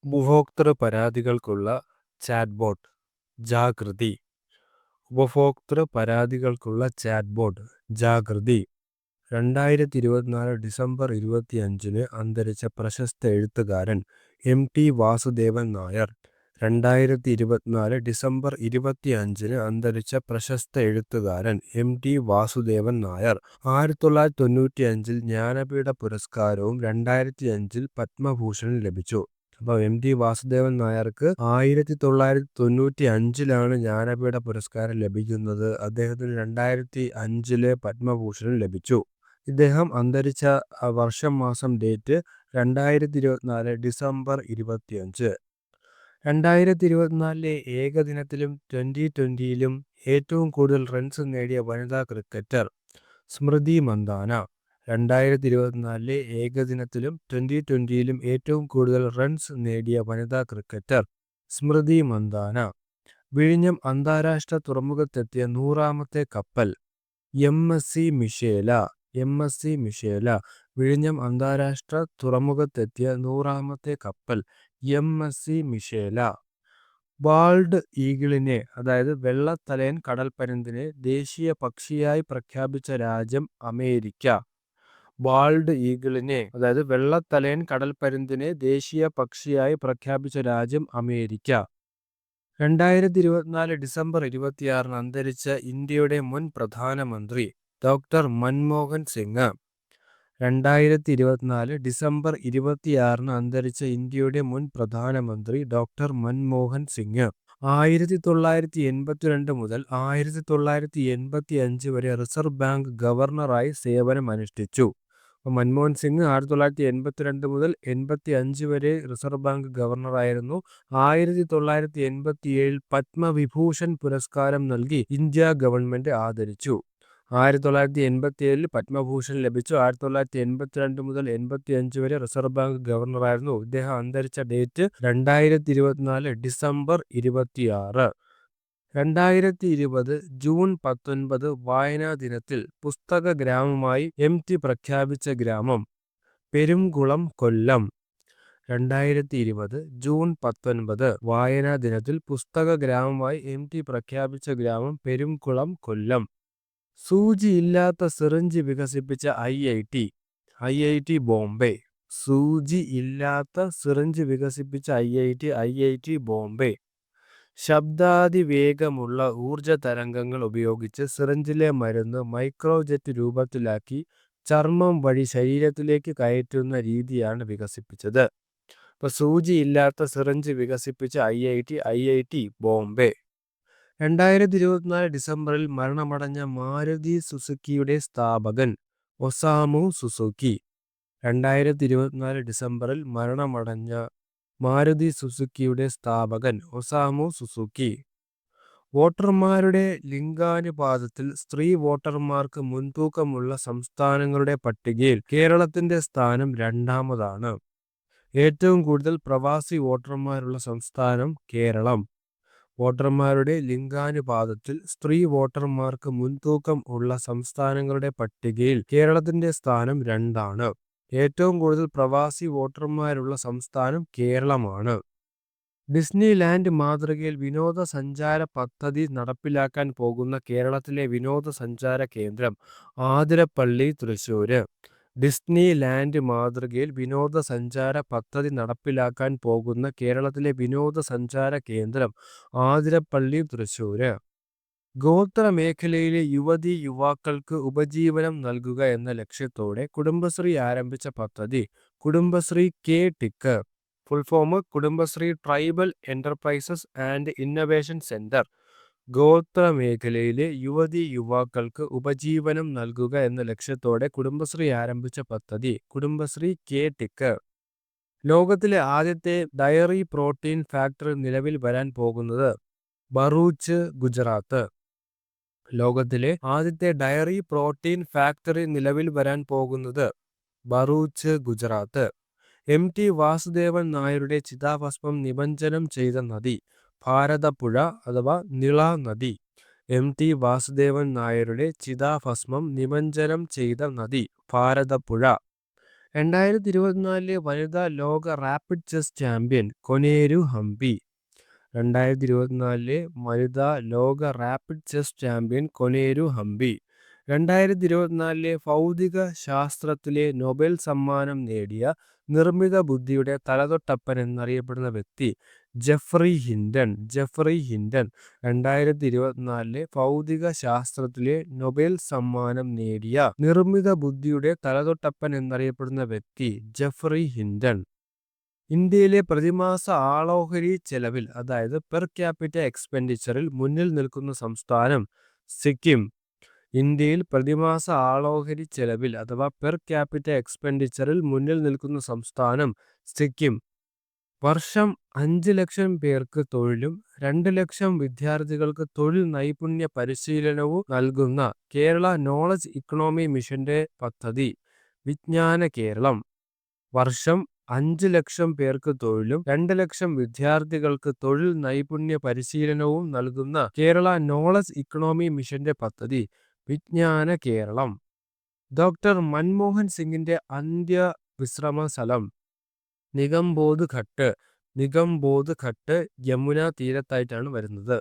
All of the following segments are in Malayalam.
ഉപഭോക്തൃ പരാതികൾക്കുള്ള ചാറ്റ്ബോട്ട് ജാഗൃതി. ഉപഭോക്തൃ പരാതികൾക്കുള്ള ചാറ്റ്ബോട്ട് ജാഗൃതി 2024 ഡിസംബർ 25 അന്തരിച്ച പ്രശസ്ത എഴുത്തുകാരൻ എം.ടി. വാസുദേവൻ നായർ. 2024 ഡിസംബർ 25 അന്തരിച്ച പ്രശസ്ത എഴുത്തുകാരൻ എം.ടി. വാസുദേവൻ നായർ 1995 ജ്ഞാനപീഠ പുരസ്കാരവും 2005 പത്മഭൂഷണും ലഭിച്ചു. അപ്പോൾ എം.ടി. വാസുദേവൻ നായർക്ക് 1995 ജ്ഞാനപീഠ പുരസ്കാരം ലഭിക്കുന്നത്. അദ്ദേഹത്തിന് 2005 പത്മഭൂഷണം ലഭിച്ചു. ഇദ്ദേഹം അന്തരിച്ച വർഷം മാസം ഡേറ്റ് 2024 ഡിസംബർ 25. 2024 ഏകദിനത്തിലും T20യിലും ഏറ്റവും കൂടുതൽ റൺസ് നേടിയ വനിതാ ക്രിക്കറ്റർ സ്മൃതി മന്ദാന. 2024 ഏകദിനത്തിലും T20യിലും ഏറ്റവും കൂടുതൽ റൺസ് നേടിയ വനിതാ ക്രിക്കറ്റർ സ്മൃതി മന്ദാന. വിഴിഞ്ഞം അന്താരാഷ്ട്ര തുറമുഖത്തെത്തിയ 100ാമത്തെ കപ്പൽ MSC മിഷേല. MSC മിഷേല. വിഴിഞ്ഞം അന്താരാഷ്ട്ര തുറമുഖത്തെത്തിയ 100ാമത്തെ കപ്പൽ MSC മിഷേല. ബാൾഡ് ഈഗിളിനെ, അതായത് വെള്ളത്തലയൻ കടൽപ്പരുന്തിനെ ദേശീയ പക്ഷിയായി പ്രഖ്യാപിച്ച രാജ്യം അമേരിക്ക. ബാൾഡ് ഈഗിളിനെ, അതായത് വെള്ളത്തലയൻ കടൽപ്പരുന്തിനെ ദേശീയ പക്ഷിയായി പ്രഖ്യാപിച്ച രാജ്യം അമേരിക്ക. 2024 ഡിസംബർ 26 അന്തരിച്ച ഇന്ത്യയുടെ മുൻ പ്രധാനമന്ത്രി ഡോക്ടർ മൻമോഹൻ സിംഗ്. 2024 ഡിസംബർ 26 അന്തരിച്ച ഇന്ത്യയുടെ മുൻ പ്രധാനമന്ത്രി ഡോക്ടർ മൻമോഹൻ സിംഗ്. 1982 മുതൽ 1985 വരെ റിസർവ് ബാങ്ക് ഗവർണറായി സേവനമനുഷ്ഠിച്ചു. മൻമോഹൻ സിംഗ് 1982 മുതൽ 1985 വരെ റിസർവ് ബാങ്ക് ഗവർണറായിരുന്നു. 1987 പത്മവിഭൂഷൺ പുരസ്കാരം നൽകി ഇന്ത്യ ഗവൺമെന്റ് ആദരിച്ചു. 1987 പത്മഭൂഷൺ ലഭിച്ചു. 1982 മുതൽ 1985 വരെ റിസർവ് ബാങ്ക് ഗവർണറായിരുന്നു. ഇദ്ദേഹം അന്തരിച്ച ഡേറ്റ് 2024 ഡിസംബർ 26. 2020 ജൂൺ 19 വായനാ ദിനത്തിൽ പുസ്തക ഗ്രാമമായി MT പ്രഖ്യാപിച്ച ഗ്രാമം പെരുംകുളം, കൊല്ലം. 2020 ജൂൺ 19 വായനാ ദിനത്തിൽ പുസ്തക ഗ്രാമമായി MT പ്രഖ്യാപിച്ച ഗ്രാമം പെരുംകുളം, കൊല്ലം. സൂചിയില്ലാത്ത സിറിഞ്ച് വികസിപ്പിച്ച IIT ബോംബെ. സൂചിയില്ലാത്ത സിറിഞ്ച് വികസിപ്പിച്ച IIT ബോംബെ. ശബ്ദാതിവേഗമുള്ള ഊർജ തരംഗങ്ങൾ ഉപയോഗിച്ച് സിറിഞ്ചിലെ മരുന്ന് മൈക്രോജെറ്റ് രൂപത്തിലാക്കി ചർമ്മം വഴി ശരീരത്തിലേക്ക് കയറ്റുന്ന രീതിയാണ് വികസിപ്പിച്ചത്. അപ്പോൾ സൂചിയില്ലാത്ത സിറിഞ്ച് വികസിപ്പിച്ച IIT ബോംബെ. 2024 ഡിസംബറിൽ മരണമടഞ്ഞ മാരുതി സുസുക്കിയുടെ സ്ഥാപകൻ ഒസാമു സുസുക്കി. 2024 ഡിസംബറിൽ മരണമടഞ്ഞ മാരുതി സുസുക്കിയുടെ സ്ഥാപകൻ ഒസാമു സുസുക്കി. വോട്ടർമാരുടെ ലിംഗാനുപാതത്തിൽ സ്ത്രീ വോട്ടർമാർക്ക് മുൻതൂക്കമുള്ള സംസ്ഥാനങ്ങളുടെ പട്ടികയിൽ കേരളത്തിന്റെ സ്ഥാനം 2ാമതാണ്. ഏറ്റവും കൂടുതൽ പ്രവാസി വോട്ടർമാരുള്ള സംസ്ഥാനം കേരളം. വോട്ടർമാരുടെ ലിംഗാനുപാതത്തിൽ സ്ത്രീ വോട്ടർമാർക്ക് മുൻതൂക്കം ഉള്ള സംസ്ഥാനങ്ങളുടെ പട്ടികയിൽ കേരളത്തിന്റെ സ്ഥാനം 2ആണ്. ഏറ്റവും കൂടുതൽ പ്രവാസി വോട്ടർമാരുള്ള സംസ്ഥാനം കേരളമാണ്. ഡിസ്നി ലാൻഡ് മാതൃകയിൽ വിനോദസഞ്ചാര പദ്ധതി നടപ്പിലാക്കാൻ പോകുന്ന കേരളത്തിലെ വിനോദസഞ്ചാര കേന്ദ്രം ആതിരപ്പള്ളി, തൃശ്ശൂര്. ഡിസ്നി ലാൻഡ് മാതൃകയിൽ വിനോദസഞ്ചാര പദ്ധതി നടപ്പിലാക്കാൻ പോകുന്ന കേരളത്തിലെ വിനോദസഞ്ചാര കേന്ദ്രം ആതിരപ്പള്ളി, തൃശ്ശൂര്. ഗോത്രമേഖലയിലെ യുവതീ-യുവാക്കൾക്ക് ഉപജീവനം നൽകുക എന്ന ലക്ഷ്യത്തോടെ കുടുംബശ്രീ ആരംഭിച്ച പദ്ധതി Kudumbashree K-TIC. Full form Kudumbashree tribal enterprises and innovation centre. ഗോത്രമേഖലയിലെ യുവതീ-യുവാക്കൾക്ക് ഉപജീവനം നൽകുക എന്ന ലക്ഷ്യത്തോടെ കുടുംബശ്രീ ആരംഭിച്ച പദ്ധതി കുടുംബശ്രീ K-TIC. ലോകത്തിലെ ആദ്യത്തെ ഡയറി പ്രോട്ടീൻ ഫാക്ടറി നിലവിൽ വരാൻ പോകുന്നത് ഭറൂച്ച്, ഗുജറാത്ത്. ലോകത്തിലെ ആദ്യത്തെ ഡയറി പ്രോട്ടീൻ ഫാക്ടറി നിലവിൽ വരാൻ പോകുന്നത് ഭറൂച്ച്, ഗുജറാത്ത്. MT വാസുദേവൻ നായരുടെ ചിതാഭസ്മം നിമജ്ജനം ചെയ്ത നദി ഭാരതപ്പുഴ അഥവാ നിള നദി. MT വാസുദേവൻ നായരുടെ ചിതാഭസ്മം നിമജ്ജനം ചെയ്ത നദി ഭാരതപ്പുഴ. 2024 വനിതാ ലോക rapid chess champion Koneru Humpy. 2024 വനിതാ ലോക rapid chess champion Koneru Humpy. 2024 ഭൗതിക ശാസ്ത്രത്തിലെ നൊബേൽ സമ്മാനം നേടിയ നിർമ്മിത ബുദ്ധിയുടെ തലതൊട്ടപ്പൻ എന്നറിയപ്പെടുന്ന വ്യക്തി ജെഫ്രി ഹിൻഡൻ. 2024 ഭൗതിക ശാസ്ത്രത്തിലെ നൊബേൽ സമ്മാനം നേടിയ നിർമ്മിത ബുദ്ധിയുടെ തലതൊട്ടപ്പൻ എന്നറിയപ്പെടുന്ന വ്യക്തി ജെഫ്രി ഹിൻഡൻ. ഇന്ത്യയിലെ പ്രതിമാസ ആളോഹരി ചെലവിൽ, അതായത് പെർ ക്യാപിറ്റ എക്സ്പെൻഡിച്ചറിൽ മുന്നിൽ നിൽക്കുന്ന സംസ്ഥാനം സിക്കിം. ഇന്ത്യയിൽ പ്രതിമാസ ആളോഹരി ചെലവിൽ അഥവാ പെർ ക്യാപിറ്റ എക്സ്പെൻഡിച്ചറിൽ മുന്നിൽ നിൽക്കുന്ന സംസ്ഥാനം സിക്കിം. വർഷം 5 ലക്ഷം പേർക്ക് തൊഴിലും 2 ലക്ഷം വിദ്യാർത്ഥികൾക്ക് തൊഴിൽ നൈപുണ്യ പരിശീലനവും നൽകുന്ന കേരള നോളജ് ഇക്കണോമി മിഷന്റെ പദ്ധതി വിജ്ഞാന കേരളം. വർഷം 5 ലക്ഷം പേർക്ക് തൊഴിലും 2 ലക്ഷം വിദ്യാർത്ഥികൾക്ക് തൊഴിൽ നൈപുണ്യ പരിശീലനവും നൽകുന്ന കേരള നോളജ് ഇക്കണോമി മിഷന്റെ പദ്ധതി വിജ്ഞാന കേരളം. ഡോക്ടർ മൻമോഹൻ സിംഗിന്റെ അന്ത്യവിശ്രമ സ്ഥലം നിഗംബോധ് ഘട്ട്. നിഗംബോധ് ഘട്ട് യമുന തീരത്തായിട്ടാണ് വരുന്നത്.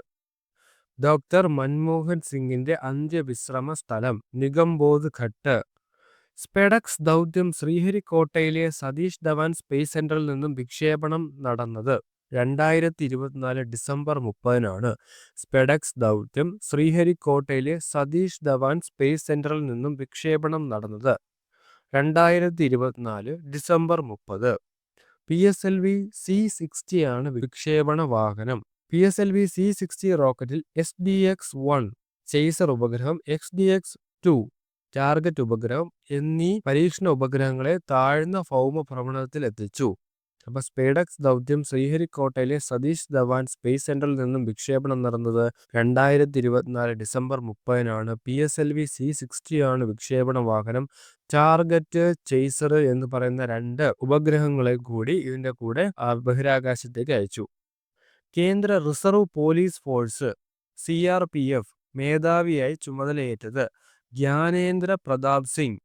ഡോക്ടർ മൻമോഹൻ സിംഗിന്റെ അന്ത്യവിശ്രമ സ്ഥലം നിഗംബോധ് ഘട്ട്. സ്പെഡക്സ് ദൗത്യം ശ്രീഹരിക്കോട്ടയിലെ സതീഷ് ധവാൻ സ്പേസ് സെന്ററിൽ നിന്നും വിക്ഷേപണം നടന്നത് 2024 ഡിസംബർ 30-നാണ്. സ്പെഡക്സ് ദൗത്യം ശ്രീഹരിക്കോട്ടയിലെ സതീഷ് ധവാൻ സ്പേസ് സെന്ററിൽ നിന്നും വിക്ഷേപണം നടന്നത് 2024 ഡിസംബർ 30. PSLV C-60 ആണ് വിക്ഷേപണ വാഹനം. PSLV C-60 റോക്കറ്റിൽ SDX-1 ചേസർ ഉപഗ്രഹം, XDX-2 ടാർഗറ്റ് ഉപഗ്രഹം എന്നീ പരീക്ഷണ ഉപഗ്രഹങ്ങളെ താഴ്ന്ന ഭൗമ ഭ്രമണത്തിൽ എത്തിച്ചു. അപ്പോൾ സ്പേഡക്സ് ദൗത്യം ശ്രീഹരിക്കോട്ടയിലെ സതീഷ് ധവാൻ സ്പേസ് സെന്ററിൽ നിന്നും വിക്ഷേപണം നടന്നത് 2024 ഡിസംബർ 30-നാണ്. PSLV C-60 ആണ് വിക്ഷേപണ വാഹനം. ടാർഗറ്റ്, ചേസർ എന്ന് പറയുന്ന 2 ഉപഗ്രഹങ്ങളെ കൂടി ഇതിന്റെ കൂടെ ബഹിരാകാശത്തേക്ക് അയച്ചു. കേന്ദ്ര റിസർവ് പോലീസ് ഫോഴ്സ് CRPF മേധാവിയായി ചുമതലയേറ്റത് ജ്ഞാനേന്ദ്ര പ്രതാപ് സിംഗ്.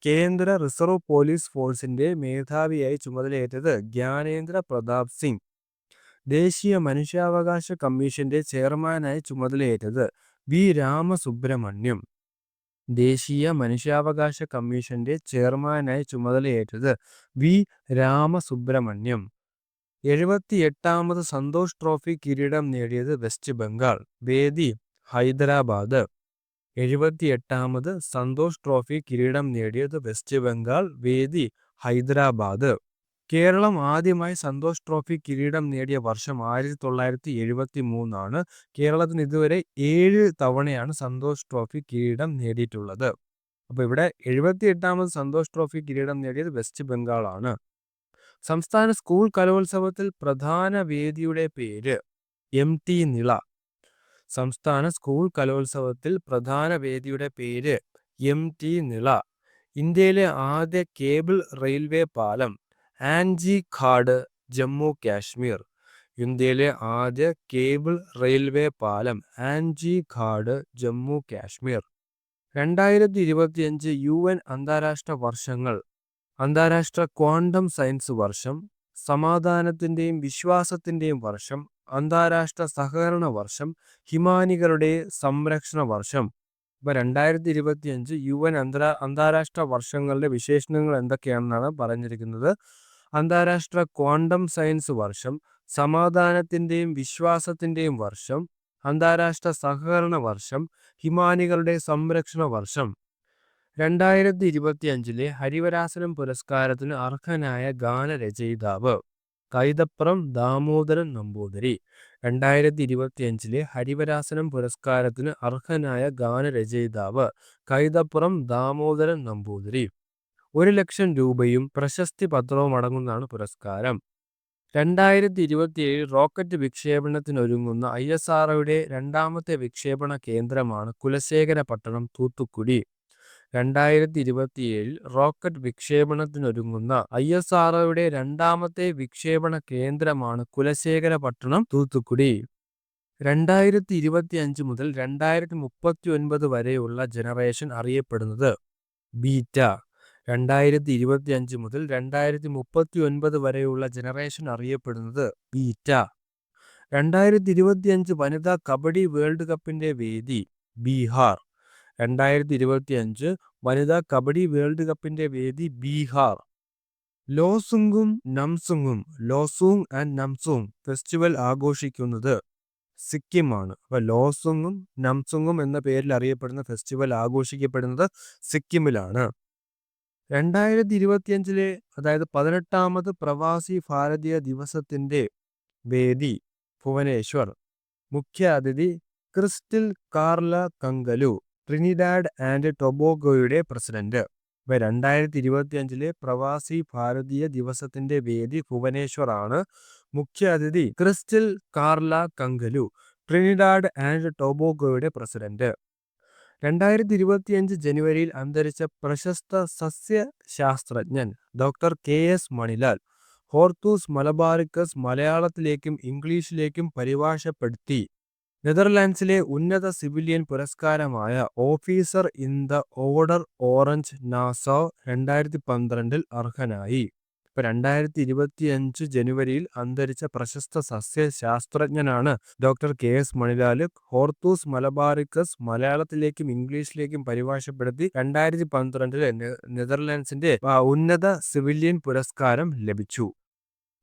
കേന്ദ്ര റിസർവ് പോലീസ് ഫോഴ്സിന്റെ മേധാവിയായി ചുമതലയേറ്റത് ജ്ഞാനേന്ദ്ര പ്രതാപ് സിംഗ്. ദേശീയ മനുഷ്യാവകാശ കമ്മീഷന്റെ ചെയർമാനായി ചുമതലയേറ്റത് വി രാമസുബ്രഹ്മണ്യം. ദേശീയ മനുഷ്യാവകാശ കമ്മീഷന്റെ ചെയർമാനായി ചുമതലയേറ്റത് വി രാമസുബ്രഹ്മണ്യം. 78ാമത് സന്തോഷ് ട്രോഫി കിരീടം നേടിയത് വെസ്റ്റ് ബംഗാൾ. വേദി ഹൈദരാബാദ്. 78ാമത് സന്തോഷ് ട്രോഫി കിരീടം നേടിയത് വെസ്റ്റ് ബംഗാൾ. വേദി ഹൈദരാബാദ്. കേരളം ആദ്യമായി സന്തോഷ് ട്രോഫി കിരീടം നേടിയ വർഷം 1973-ആണ്. കേരളത്തിന് ഇതുവരെ 7 തവണയാണ് സന്തോഷ് ട്രോഫി കിരീടം നേടിയിട്ടുള്ളത്. അപ്പോൾ ഇവിടെ 78ാമത് സന്തോഷ് ട്രോഫി കിരീടം നേടിയത് വെസ്റ്റ് ബംഗാൾ ആണ്. സംസ്ഥാന സ്കൂൾ കലോത്സവത്തിൽ പ്രധാന വേദിയുടെ പേര് MT നിള. സംസ്ഥാന സ്കൂൾ കലോത്സവത്തിൽ പ്രധാന വേദിയുടെ പേര് MT നിള. ഇന്ത്യയിലെ ആദ്യ കേബിൾ റെയിൽവേ പാലം ആൻജി ഘാട്ട്, ജമ്മു കാശ്മീർ. ഇന്ത്യയിലെ ആദ്യ കേബിൾ റെയിൽവേ പാലം ആൻജി ഘാട്ട്, ജമ്മു കാശ്മീർ. 2025 UN അന്താരാഷ്ട്ര വർഷങ്ങൾ. അന്താരാഷ്ട്ര ക്വാണ്ടം സയൻസ് വർഷം, സമാധാനത്തിന്റെയും വിശ്വാസത്തിന്റെയും വർഷം, അന്താരാഷ്ട്ര സഹകരണ വർഷം, ഹിമാനികളുടെ സംരക്ഷണ വർഷം. ഇപ്പൊ 2025 UN അന്താരാഷ്ട്ര വർഷങ്ങളുടെ വിശേഷണങ്ങൾ എന്തൊക്കെയാണെന്നാണ് പറഞ്ഞിരിക്കുന്നത്. അന്താരാഷ്ട്ര ക്വാണ്ടം സയൻസ് വർഷം, സമാധാനത്തിന്റെയും വിശ്വാസത്തിന്റെയും വർഷം, അന്താരാഷ്ട്ര സഹകരണ വർഷം, ഹിമാനികളുടെ സംരക്ഷണ വർഷം. 2025 ഹരിവരാസനം പുരസ്കാരത്തിന് അർഹനായ ഗാനരചയിതാവ് കൈതപ്രം ദാമോദരൻ നമ്പൂതിരി. 2025 ഹരിവരാസനം പുരസ്കാരത്തിന് അർഹനായ ഗാനരചയിതാവ് കൈതപ്രം ദാമോദരൻ നമ്പൂതിരി. 1 ലക്ഷം രൂപയും പ്രശസ്തി പത്രവും അടങ്ങുന്നതാണ് പുരസ്കാരം. 2027 റോക്കറ്റ് വിക്ഷേപണത്തിനൊരുങ്ങുന്ന ISROയുടെ 2ാമത്തെ വിക്ഷേപണ കേന്ദ്രമാണ് കുലശേഖരപട്ടണം, തൂത്തുക്കുടി. 2027 റോക്കറ്റ് വിക്ഷേപണത്തിനൊരുങ്ങുന്ന ISROയുടെ 2ാമത്തെ വിക്ഷേപണ കേന്ദ്രമാണ് കുലശേഖരപട്ടണം, തൂത്തുക്കുടി. 2025 മുതൽ 2039 വരെയുള്ള ജനറേഷൻ അറിയപ്പെടുന്നത് ബീറ്റ. 2025 മുതൽ 2039 വരെയുള്ള ജനറേഷൻ അറിയപ്പെടുന്നത് ബീറ്റ. 2025 വനിതാ കബഡി വേൾഡ് കപ്പിന്റെ വേദി ബീഹാർ. 2025 വനിതാ കബഡി വേൾഡ് കപ്പിന്റെ വേദി ബീഹാർ. ലോസുങ്ങും ലോസൂങ് ആൻഡ് നംസൂങ് ഫെസ്റ്റിവൽ ആഘോഷിക്കുന്നത് സിക്കിമാണ്. അപ്പൊ ലോസുങ്ങും നംസുങ്ങും എന്ന പേരിൽ അറിയപ്പെടുന്ന ഫെസ്റ്റിവൽ ആഘോഷിക്കപ്പെടുന്നത് സിക്കിമിലാണ്. 2025 അതായത് 18ാമത് പ്രവാസി ഭാരതീയ ദിവസത്തിന്റെ വേദി ഭുവനേശ്വർ. മുഖ്യ അതിഥി Crystal Carla Kangaloo, Trinidad and ടൊബാഗോയുടെ പ്രസിഡന്റ്. 2025 പ്രവാസി ഭാരതീയ ദിവസത്തിന്റെ വേദി ഭുവനേശ്വർ ആണ്. മുഖ്യ അതിഥി Crystal Carla Kangaloo, Trinidad and ടൊബാഗോയുടെ പ്രസിഡന്റ്. 2025 ജനുവരിയിൽ അന്തരിച്ച പ്രശസ്ത സസ്യശാസ്ത്രജ്ഞൻ doctor KS Manilal Hortus Malabaricus മലയാളത്തിലേക്കും ഇംഗ്ലീഷിലേക്കും പരിഭാഷപ്പെടുത്തി നെതർലാൻഡ്സിലെ ഉന്നത സിവിലിയൻ പുരസ്കാരമായ officer in the order Orange Nassau 2012 അർഹനായി. 2025 ജനുവരിയിൽ അന്തരിച്ച പ്രശസ്ത സസ്യശാസ്ത്രജ്ഞനാണ് doctor KS Manilal. Hortus Malabaricus മലയാളത്തിലേക്കും ഇംഗ്ലീഷിലേക്കും പരിഭാഷപ്പെടുത്തി 2012 നെതർലാൻഡ്സിന്റെ ഉന്നത സിവിലിയൻ പുരസ്കാരം ലഭിച്ചു.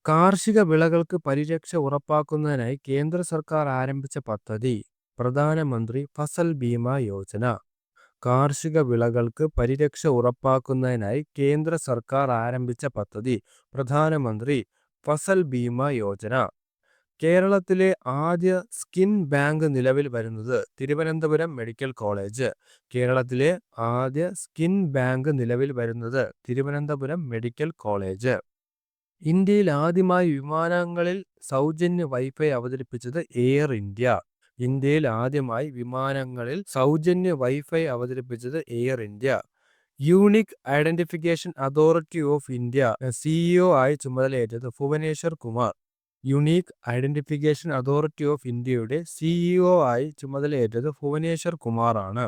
കാർഷിക വിളകൾക്ക് പരിരക്ഷ ഉറപ്പാക്കുന്നതിനായി കേന്ദ്ര സർക്കാർ ആരംഭിച്ച പദ്ധതി പ്രധാനമന്ത്രി ഫസൽ ബീമ യോജന. കാർഷിക വിളകൾക്ക് പരിരക്ഷ ഉറപ്പാക്കുന്നതിനായി കേന്ദ്ര സർക്കാർ ആരംഭിച്ച പദ്ധതി പ്രധാനമന്ത്രി ഫസൽ ബീമ യോജന. കേരളത്തിലെ ആദ്യ സ്കിൻ ബാങ്ക് നിലവിൽ വരുന്നത് തിരുവനന്തപുരം മെഡിക്കൽ കോളേജ്. കേരളത്തിലെ ആദ്യ സ്കിൻ ബാങ്ക് നിലവിൽ വരുന്നത് തിരുവനന്തപുരം മെഡിക്കൽ കോളേജ്. ഇന്ത്യയിൽ ആദ്യമായി വിമാനങ്ങളിൽ സൗജന്യ വൈഫൈ അവതരിപ്പിച്ചത് എയർ ഇന്ത്യ. ഇന്ത്യയിൽ ആദ്യമായി വിമാനങ്ങളിൽ സൗജന്യ വൈഫൈ അവതരിപ്പിച്ചത് air India. Unique identification authority of India CEO ആയി ചുമതലയേറ്റത് Bhubaneswar Kumar. Unique identification authority of ഇന്ത്യയുടെ CEO ആയി ചുമതലയേറ്റത് ഭുവനേശ്വർ കുമാറാണ്.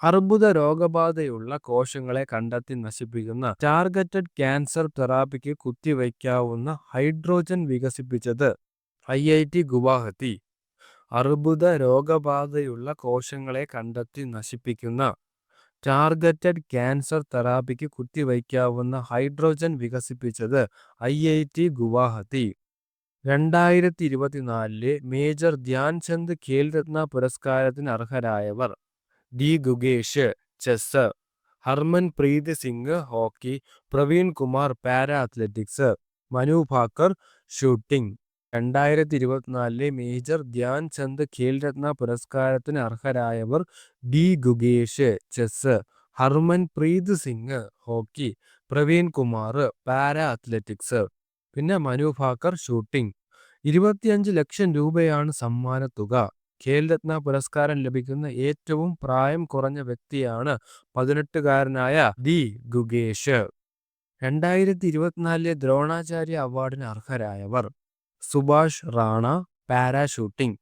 അർബുദ രോഗബാധയുള്ള കോശങ്ങളെ കണ്ടെത്തി നശിപ്പിക്കുന്ന ടാർഗറ്റഡ് ക്യാൻസർ തെറാപ്പിക്ക് കുത്തിവയ്ക്കാവുന്ന ഹൈഡ്രോജൻ വികസിപ്പിച്ചത് IIT ഗുവാഹത്തി. അർബുദ രോഗബാധയുള്ള കോശങ്ങളെ കണ്ടെത്തി നശിപ്പിക്കുന്ന ടാർഗറ്റഡ് ക്യാൻസർ തെറാപ്പിക്ക് കുത്തിവയ്ക്കാവുന്ന ഹൈഡ്രോജൻ വികസിപ്പിച്ചത് IIT ഗുവാഹത്തി. 2024 മേജർ ധ്യാൻചന്ദ് ഖേൽരത്ന പുരസ്കാരത്തിന് അർഹരായവർ D. Gukesh chess, Harmanpreet Singh hockey, Praveen Kumar para athletics, Manu Bhaker shooting. 2024 major Dhyan Chand Khel Ratna പുരസ്കാരത്തിന് അർഹരായവർ D. Gukesh chess, Harmanpreet Singh hockey, Praveen Kumar para athletics, പിന്നെ മനു ഭാക്കർ ഷൂട്ടിംഗ്. 25 ലക്ഷം രൂപയാണ് സമ്മാനത്തുക. ഖേൽരത്ന പുരസ്കാരം ലഭിക്കുന്ന ഏറ്റവും പ്രായം കുറഞ്ഞ വ്യക്തിയാണ് 18കാരനായ D. ഗുഗേഷ്. 2024 ദ്രോണാചാര്യ അവാർഡിന് അർഹരായവർ Subhash Rana para shooting,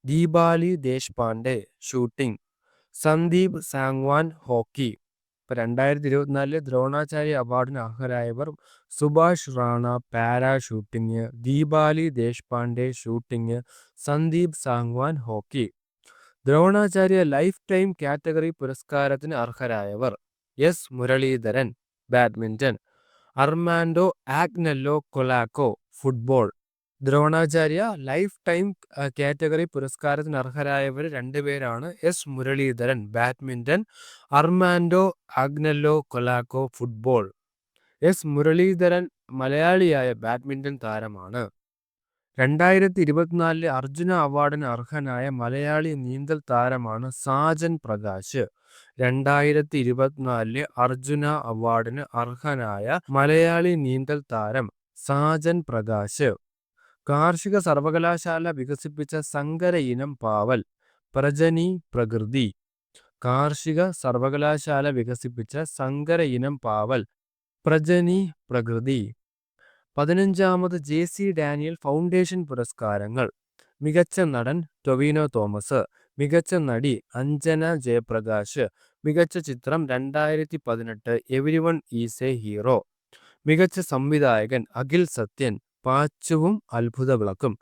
Deepali Deshpande shooting, Sandeep Sangwan hockey. 2024 Dronacharya അവാർഡിന് അർഹരായവർ Subhash Rana para shooting, Deepali Deshpande shooting, Sandeep Sangwan hockey. Dronacharya lifetime category പുരസ്കാരത്തിന് അർഹരായവർ S. Muralidharan badminton, Armando Agnelo Colaco football. Dronacharya lifetime category പുരസ്കാരത്തിന് അർഹരായവർ രണ്ടുപേരാണ് S. Muralidharan badminton, Armando Agnelo Colaco football. S. Muralidharan മലയാളിയായ ബാഡ്മിന്റൺ താരമാണ്. 2024 അർജുന അവാർഡിന് അർഹനായ മലയാളി നീന്തൽ താരമാണ് സാജൻ പ്രകാശ്. 2024 അർജുന അവാർഡിന് അർഹനായ മലയാളി നീന്തൽ താരം സാജൻ പ്രകാശ്. കാർഷിക സർവകലാശാല വികസിപ്പിച്ച സങ്കര ഇനം പാവൽ പ്രജനി പ്രകൃതി. കാർഷിക സർവകലാശാല വികസിപ്പിച്ച സങ്കര ഇനം പാവൽ പ്രജനി പ്രകൃതി. 15ാമത് JC ഡാനിയൽ ഫൗണ്ടേഷൻ പുരസ്കാരങ്ങൾ. മികച്ച നടൻ ടൊവിനോ തോമസ്, മികച്ച നടി അഞ്ജന ജയപ്രകാശ്, മികച്ച ചിത്രം 2018 എവരിവൺ ഈസ് എ ഹീറോ. മികച്ച സംവിധായകൻ അഖിൽ സത്യൻ, പാച്ചുവും അത്ഭുത വിളക്കും.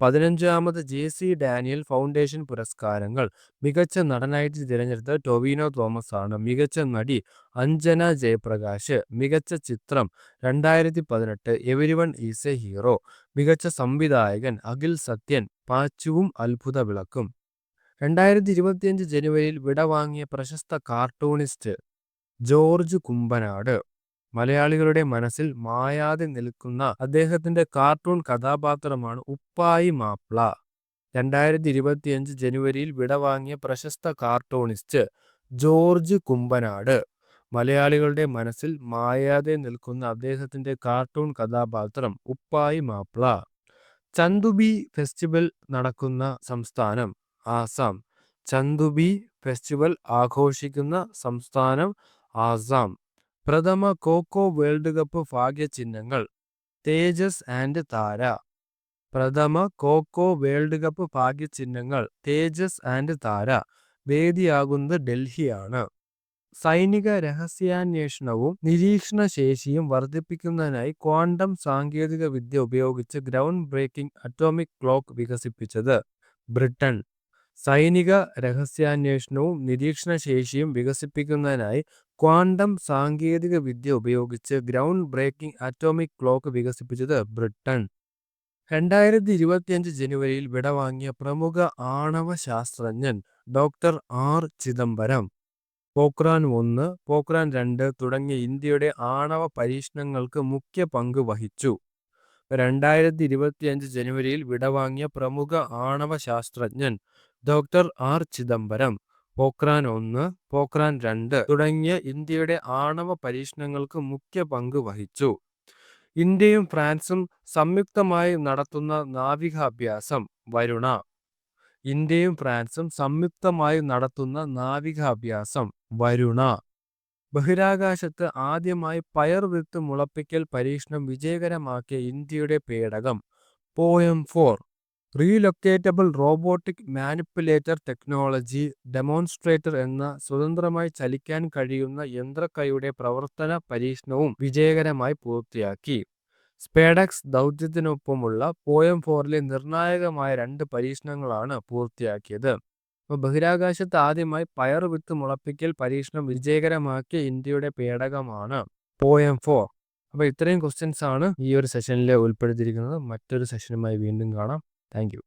15ാമത് JC ഡാനിയൽ ഫൗണ്ടേഷൻ പുരസ്കാരങ്ങൾ. മികച്ച നടനായിട്ട് തിരഞ്ഞെടുത്തത് ടൊവിനോ തോമസ് ആണ്. മികച്ച നടി അഞ്ജന ജയപ്രകാശ്. മികച്ച ചിത്രം 2018 എവരിവൺ ഈസ് എ ഹീറോ. മികച്ച സംവിധായകൻ അഖിൽ സത്യൻ, പാച്ചുവും അത്ഭുത വിളക്കും. 2025 ജനുവരിയിൽ വിടവാങ്ങിയ പ്രശസ്ത കാർട്ടൂണിസ്റ്റ് ജോർജ് കുമ്പനാട്. മലയാളികളുടെ മനസ്സിൽ മായാതെ നിൽക്കുന്ന അദ്ദേഹത്തിന്റെ കാർട്ടൂൺ കഥാപാത്രമാണ് ഉപ്പായി മാപ്ല. 2025 ജനുവരിയിൽ വിടവാങ്ങിയ പ്രശസ്ത കാർട്ടൂണിസ്റ്റ് ജോർജ് കുമ്പനാട്. മലയാളികളുടെ മനസ്സിൽ മായാതെ നിൽക്കുന്ന അദ്ദേഹത്തിന്റെ കാർട്ടൂൺ കഥാപാത്രം ഉപ്പായി മാപ്ല. ചന്തുബി ഫെസ്റ്റിവൽ നടക്കുന്ന സംസ്ഥാനം ആസാം. ചന്തുബി ഫെസ്റ്റിവൽ ആഘോഷിക്കുന്ന സംസ്ഥാനം ആസാം. പ്രഥമ കോക്കോ വേൾഡ് കപ്പ് ഭാഗ്യചിഹ്നങ്ങൾ തേജസ് ആൻഡ് താര. പ്രഥമ കോക്കോ വേൾഡ് കപ്പ് ഭാഗ്യചിഹ്നങ്ങൾ തേജസ് ആൻഡ് താര. വേദിയാകുന്നത് ഡൽഹിയാണ്. സൈനിക രഹസ്യാന്വേഷണവും നിരീക്ഷണ ശേഷിയും വർദ്ധിപ്പിക്കുന്നതിനായി ക്വാണ്ടം സാങ്കേതിക വിദ്യ ഉപയോഗിച്ച് ഗ്രൗണ്ട് ബ്രേക്കിംഗ് അറ്റോമിക് ക്ലോക്ക് വികസിപ്പിച്ചത് ബ്രിട്ടൻ. സൈനിക രഹസ്യാന്വേഷണവും നിരീക്ഷണ ശേഷിയും വികസിപ്പിക്കുന്നതിനായി ക്വാണ്ടം സാങ്കേതിക വിദ്യ ഉപയോഗിച്ച് ഗ്രൗണ്ട് ബ്രേക്കിംഗ് അറ്റോമിക് ക്ലോക്ക് വികസിപ്പിച്ചത് ബ്രിട്ടൻ. 2025 ജനുവരിയിൽ വിടവാങ്ങിയ പ്രമുഖ ആണവ ശാസ്ത്രജ്ഞൻ ഡോക്ടർ ആർ ചിദംബരം. പോക്രാൻ 1, പോക്രാൻ 2 തുടങ്ങിയ ഇന്ത്യയുടെ ആണവ പരീക്ഷണങ്ങൾക്ക് മുഖ്യ പങ്ക് വഹിച്ചു. 2025 ജനുവരിയിൽ വിടവാങ്ങിയ പ്രമുഖ ആണവ ശാസ്ത്രജ്ഞൻ ഡോക്ടർ ആർ ചിദംബരം. പോക്രാൻ 1, പോക്രാൻ 2 തുടങ്ങിയ ഇന്ത്യയുടെ ആണവ പരീക്ഷണങ്ങൾക്ക് മുഖ്യ പങ്ക് വഹിച്ചു. ഇന്ത്യയും ഫ്രാൻസും സംയുക്തമായി നടത്തുന്ന നാവികാഭ്യാസം വരുണ. ഇന്ത്യയും ഫ്രാൻസും സംയുക്തമായി നടത്തുന്ന നാവികാഭ്യാസം വരുണ. ബഹിരാകാശത്ത് ആദ്യമായി പയർവിത്ത് മുളപ്പിക്കൽ പരീക്ഷണം വിജയകരമാക്കിയ ഇന്ത്യയുടെ പേടകം POEM. Relocatable robotic manipulator technology demonstrator എന്ന സ്വതന്ത്രമായി ചലിക്കാൻ കഴിയുന്ന യന്ത്രക്കൈയുടെ പ്രവർത്തന പരീക്ഷണവും വിജയകരമായി പൂർത്തിയാക്കി. സ്പേഡക്സ് ദൗത്യത്തിനൊപ്പമുള്ള പോയം-4ലെ നിർണായകമായ 2 പരീക്ഷണങ്ങളാണ് പൂർത്തിയാക്കിയത്. ബഹിരാകാശത്ത് ആദ്യമായി പയർവിത്ത് മുളപ്പിക്കൽ പരീക്ഷണം വിജയകരമാക്കിയ ഇന്ത്യയുടെ പേടകമാണ് പോയം-4. അപ്പോൾ ഇത്രയും ക്വസ്റ്റ്യൻസ് ആണ് ഈ ഒരു സെഷനിൽ ഉൾപ്പെടുത്തിയിരിക്കുന്നത്. മറ്റൊരു സെഷനുമായി വീണ്ടും കാണാം. Thank you.